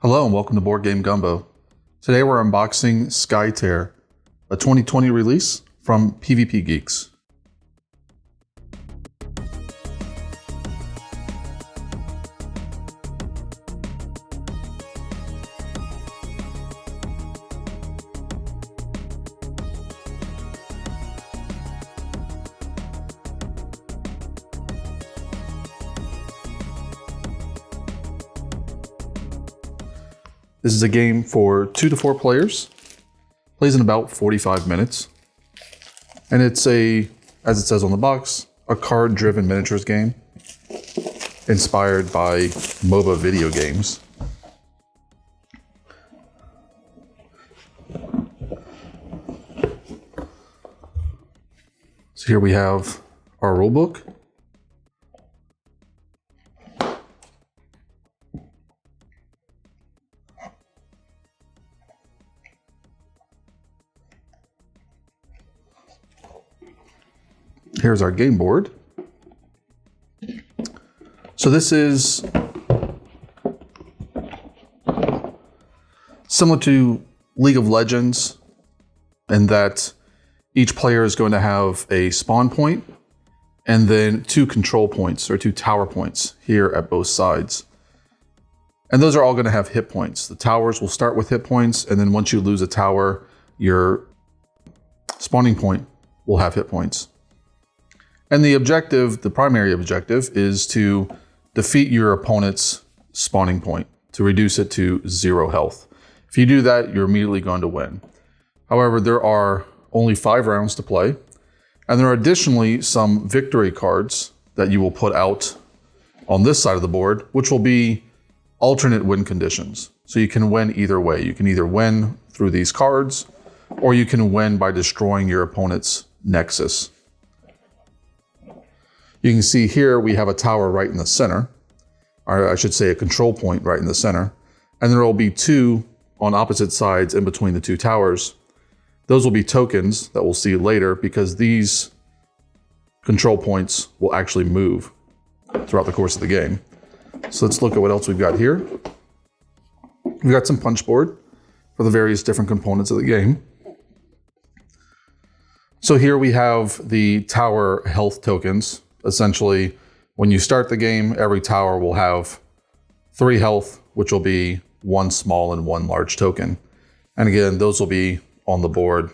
Hello and welcome to Board Game Gumbo. Today we're unboxing Skytear, a 2020 release from PVP GEEKS. This is a game for 2 to 4 players, plays in about 45 minutes. And it's as it says on the box, a card-driven miniatures game inspired by MOBA video games. So here we have our rulebook. Here's our game board. So this is similar to League of Legends in that each player is going to have a spawn point and then 2 control points or 2 tower points here at both sides. And those are all going to have hit points. The towers will start with hit points, and then once you lose a tower, your spawning point will have hit points. And the objective, the primary objective, is to defeat your opponent's spawning point, to reduce it to 0 health. If you do that, you're immediately going to win. However, there are only 5 rounds to play, and there are additionally some victory cards that you will put out on this side of the board, which will be alternate win conditions. So you can win either way. You can either win through these cards, or you can win by destroying your opponent's nexus. You can see here we have a tower right in the center, or I should say a control point right in the center, and there will be 2 on opposite sides in between the 2 towers. Those will be tokens that we'll see later because these control points will actually move throughout the course of the game. So let's look at what else we've got here. We've got some punchboard for the various different components of the game. So here we have the tower health tokens. Essentially, when you start the game, every tower will have 3 health, which will be 1 small and 1 large token. And again, those will be on the board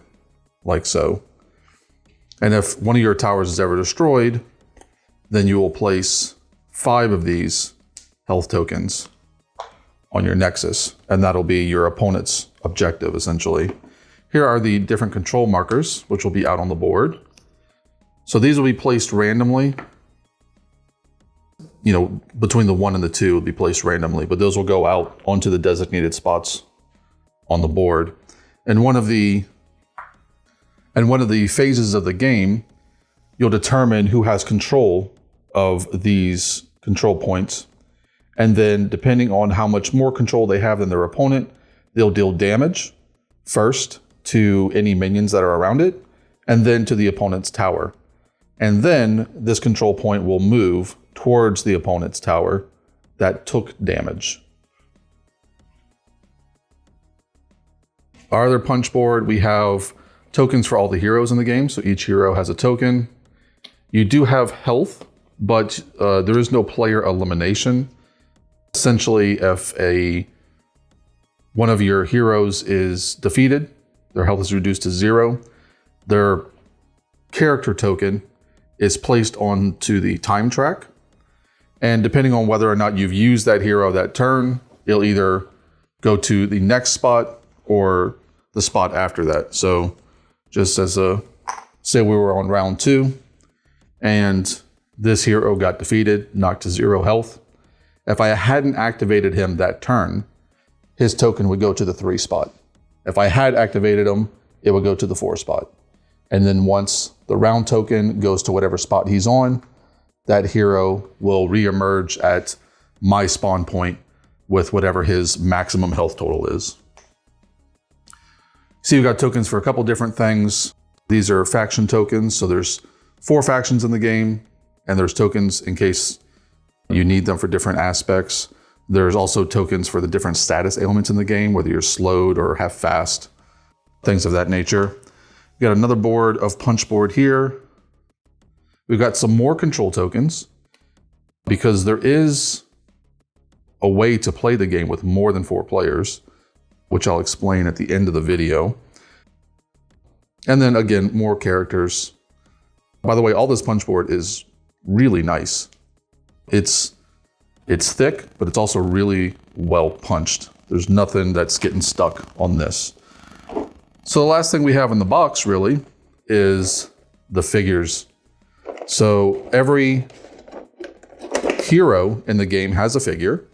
like so. And if one of your towers is ever destroyed, then you will place 5 of these health tokens on your nexus, and that'll be your opponent's objective, essentially. Here are the different control markers, which will be out on the board. So these will be placed randomly. Between the 1 and the 2 will be placed randomly, but those will go out onto the designated spots on the board. And one of the phases of the game, you'll determine who has control of these control points. And then depending on how much more control they have than their opponent, they'll deal damage first to any minions that are around it, and then to the opponent's tower. And then this control point will move towards the opponent's tower that took damage. Our other punch board, we have tokens for all the heroes in the game. So each hero has a token. You do have health, but there is no player elimination. Essentially, if one of your heroes is defeated, their health is reduced to 0. Their character token is placed onto the time track. And depending on whether or not you've used that hero that turn, it'll either go to the next spot or the spot after that. So just as say we were on round 2 and this hero got defeated, knocked to 0 health. If I hadn't activated him that turn, his token would go to the 3 spot. If I had activated him, it would go to the 4 spot. And then once the round token goes to whatever spot he's on, that hero will reemerge at my spawn point with whatever his maximum health total is. See, we've got tokens for a couple different things. These are faction tokens. So there's 4 factions in the game, and there's tokens in case you need them for different aspects. There's also tokens for the different status ailments in the game, whether you're slowed or have fast, things of that nature. We got another board of Punchboard here. We've got some more control tokens because there is a way to play the game with more than 4 players, which I'll explain at the end of the video. And then again, more characters. By the way, all this Punchboard is really nice. It's thick, but it's also really well punched. There's nothing that's getting stuck on this. So the last thing we have in the box really is the figures. So every hero in the game has a figure.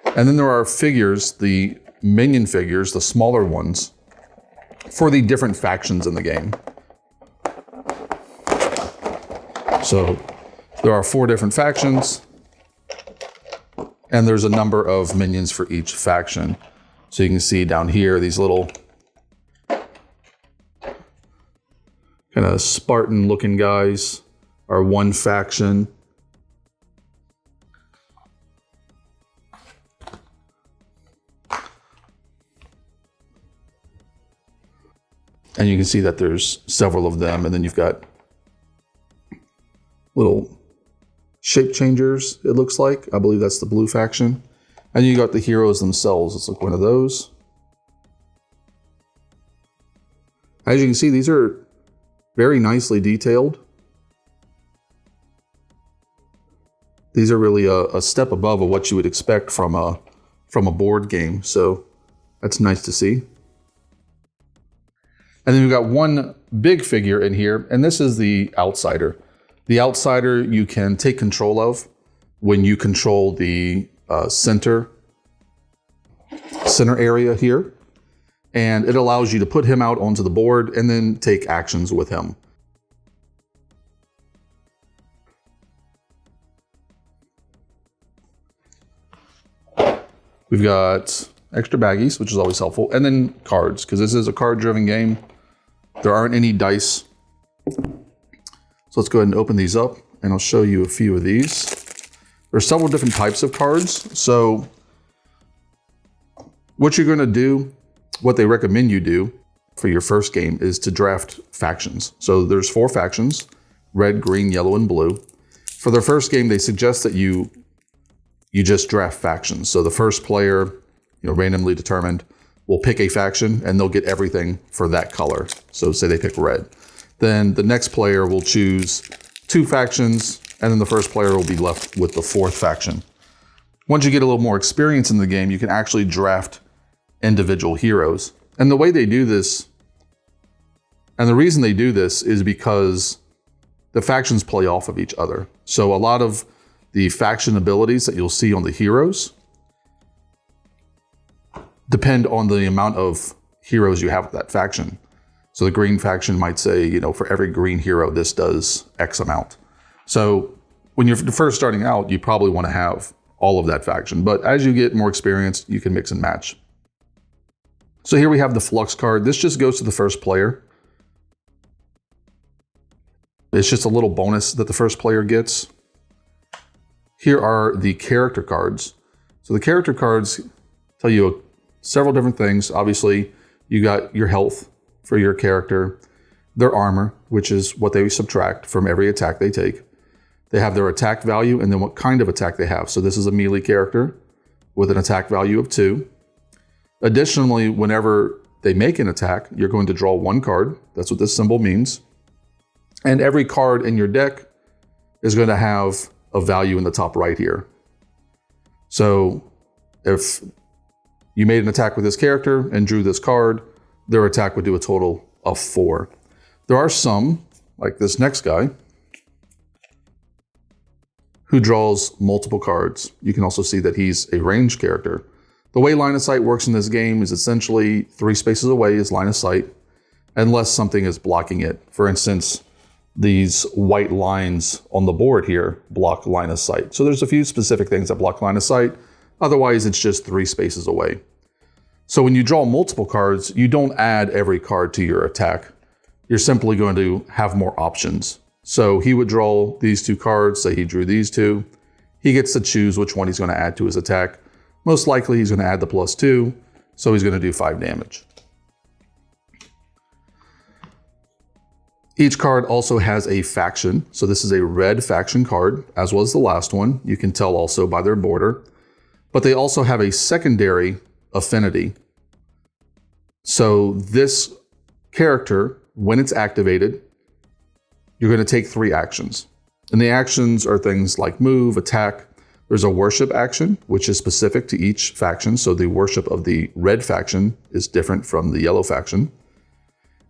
And then there are figures, the minion figures, the smaller ones, for the different factions in the game. So there are 4 different factions, and there's a number of minions for each faction. So you can see down here, these little kind of Spartan looking guys are one faction. And you can see that there's several of them, and then you've got little shape changers, it looks like. I believe that's the blue faction. And you got the heroes themselves. Let's look at one of those. As you can see, these are very nicely detailed. These are really a step above of what you would expect from a board game. So that's nice to see. And then we've got one big figure in here, and this is the Outsider. The Outsider you can take control of when you control the center area here. And it allows you to put him out onto the board and then take actions with him. We've got extra baggies, which is always helpful, and then cards, because this is a card-driven game. There aren't any dice. So let's go ahead and open these up, and I'll show you a few of these. There's several different types of cards. So what you're going to do, what they recommend you do for your first game is to draft factions. So there's 4 factions, red, green, yellow, and blue. For their first game, they suggest that you just draft factions. So the first player, randomly determined, will pick a faction and they'll get everything for that color. So say they pick red. Then the next player will choose 2 factions, and then the first player will be left with the 4th faction. Once you get a little more experience in the game, you can actually draft individual heroes. And the way they do this, and the reason they do this is because the factions play off of each other. So a lot of the faction abilities that you'll see on the heroes depend on the amount of heroes you have with that faction. So the green faction might say, for every green hero, this does X amount. So when you're first starting out, you probably want to have all of that faction. But as you get more experience, you can mix and match. So here we have the Flux card. This just goes to the first player. It's just a little bonus that the first player gets. Here are the character cards. So the character cards tell you several different things. Obviously, you got your health for your character, their armor, which is what they subtract from every attack they take. They have their attack value and then what kind of attack they have. So this is a melee character with an attack value of 2. Additionally, whenever they make an attack, you're going to draw 1 card. That's what this symbol means. And every card in your deck is going to have a value in the top right here. So if you made an attack with this character and drew this card, their attack would do a total of 4. There are some, like this next guy, who draws multiple cards. You can also see that he's a ranged character. The way line of sight works in this game is essentially 3 spaces away is line of sight, unless something is blocking it. For instance, these white lines on the board here block line of sight. So there's a few specific things that block line of sight. Otherwise, it's just 3 spaces away. So when you draw multiple cards, you don't add every card to your attack. You're simply going to have more options. So he would draw these 2 cards, say he drew these 2. he gets to choose which one he's going to add to his attack. Most likely he's going to add the +2, so he's going to do 5 damage. Each card also has a faction. So this is a red faction card, as was the last one. You can tell also by their border. But they also have a secondary affinity. So this character, when it's activated, you're going to take 3 actions. And the actions are things like move, attack. There's a worship action, which is specific to each faction. So the worship of the red faction is different from the yellow faction.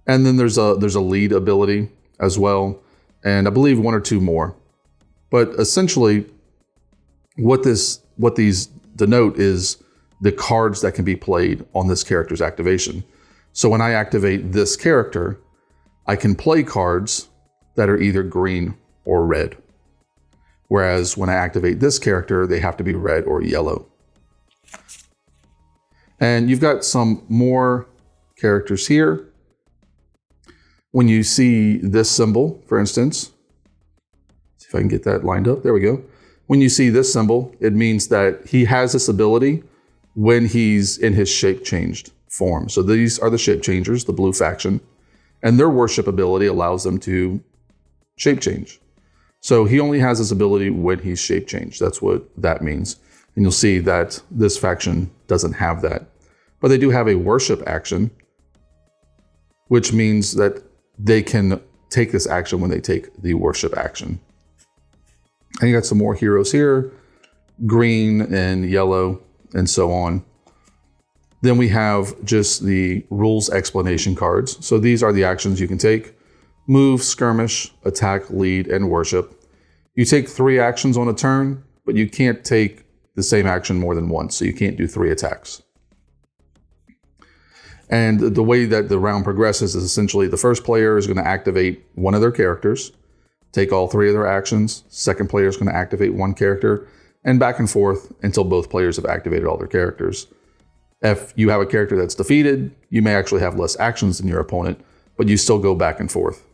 And then there's a lead ability as well, and I believe 1 or 2 more. But essentially, what these denote is the cards that can be played on this character's activation. So when I activate this character, I can play cards that are either green or red. Whereas when I activate this character, they have to be red or yellow. And you've got some more characters here. When you see this symbol, for instance, see if I can get that lined up. There we go. When you see this symbol, it means that he has this ability when he's in his shape changed form. So these are the shape changers, the blue faction, and their worship ability allows them to shape change. So he only has this ability when he's shape changed. That's what that means. And you'll see that this faction doesn't have that. But they do have a worship action, which means that they can take this action when they take the worship action. And you got some more heroes here, green and yellow and so on. Then we have just the rules explanation cards. So these are the actions you can take: move, skirmish, attack, lead, and worship. You take 3 actions on a turn, but you can't take the same action more than once. So you can't do 3 attacks. And the way that the round progresses is essentially the first player is going to activate one of their characters, take all 3 of their actions. Second player is going to activate 1 character, and back and forth until both players have activated all their characters. If you have a character that's defeated, you may actually have less actions than your opponent, but you still go back and forth.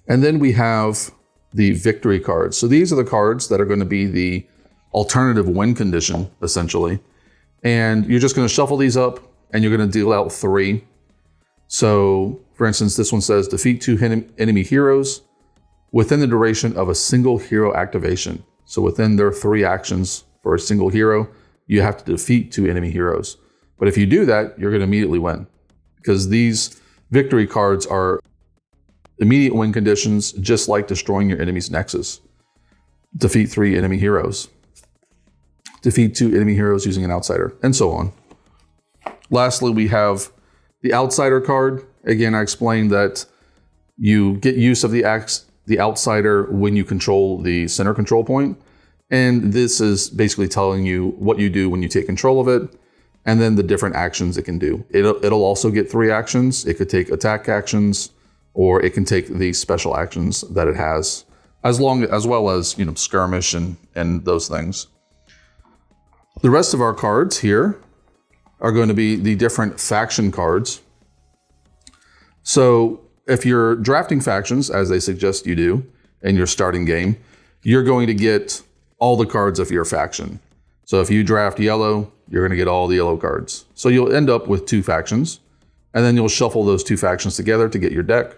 And then we have the victory cards. So these are the cards that are going to be the alternative win condition, essentially. And you're just going to shuffle these up and you're going to deal out 3. So for instance, this one says defeat 2 enemy heroes within the duration of a single hero activation. So within their 3 actions for a single hero, you have to defeat 2 enemy heroes. But if you do that, you're going to immediately win, because these victory cards are immediate win conditions, just like destroying your enemy's nexus. Defeat 3 enemy heroes. Defeat 2 enemy heroes using an outsider, and so on. Lastly, we have the outsider card. Again, I explained that you get use of the outsider when you control the center control point. And this is basically telling you what you do when you take control of it, and then the different actions it can do. It'll also get 3 actions. It could take attack actions, or it can take the special actions that it has, as well as skirmish and those things. The rest of our cards here are going to be the different faction cards. So if you're drafting factions, as they suggest you do in your starting game, you're going to get all the cards of your faction. So if you draft yellow, you're going to get all the yellow cards. So you'll end up with 2 factions, and then you'll shuffle those 2 factions together to get your deck.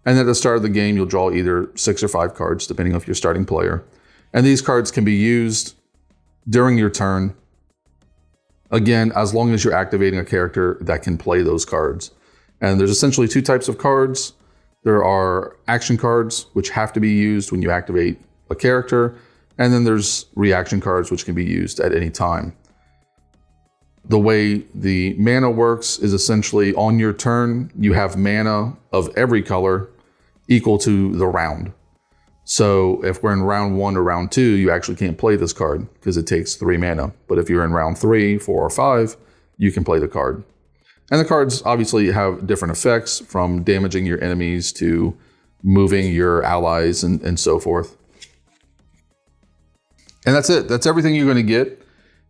And at the start of the game, you'll draw either 6 or 5 cards, depending on your starting player. And these cards can be used during your turn, again, as long as you're activating a character that can play those cards. And there's essentially 2 types of cards. There are action cards, which have to be used when you activate a character. And then there's reaction cards, which can be used at any time. The way the mana works is essentially on your turn, you have mana of every color equal to the round. So if we're in round 1 or round 2, you actually can't play this card because it takes 3 mana. But if you're in round 3, 4, or 5, you can play the card. And the cards obviously have different effects, from damaging your enemies to moving your allies and so forth. And that's it. That's everything you're going to get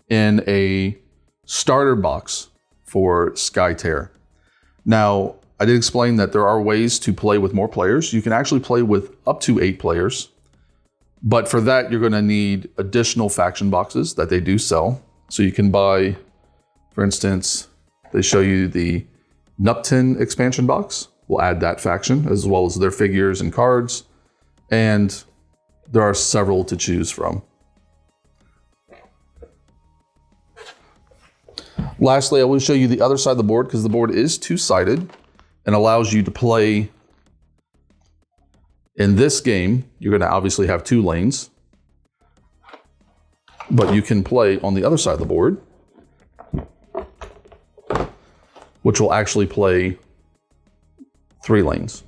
in a starter box for Skytear. Now, I did explain that there are ways to play with more players. You can actually play with up to 8 players. But for that, you're going to need additional faction boxes that they do sell. So you can buy, for instance, they show you the Nuptin expansion box. We'll add that faction as well as their figures and cards. And there are several to choose from. Lastly, I will show you the other side of the board because the board is two-sided and allows you to play. In this game, you're going to obviously have 2 lanes, but you can play on the other side of the board, which will actually play 3 lanes.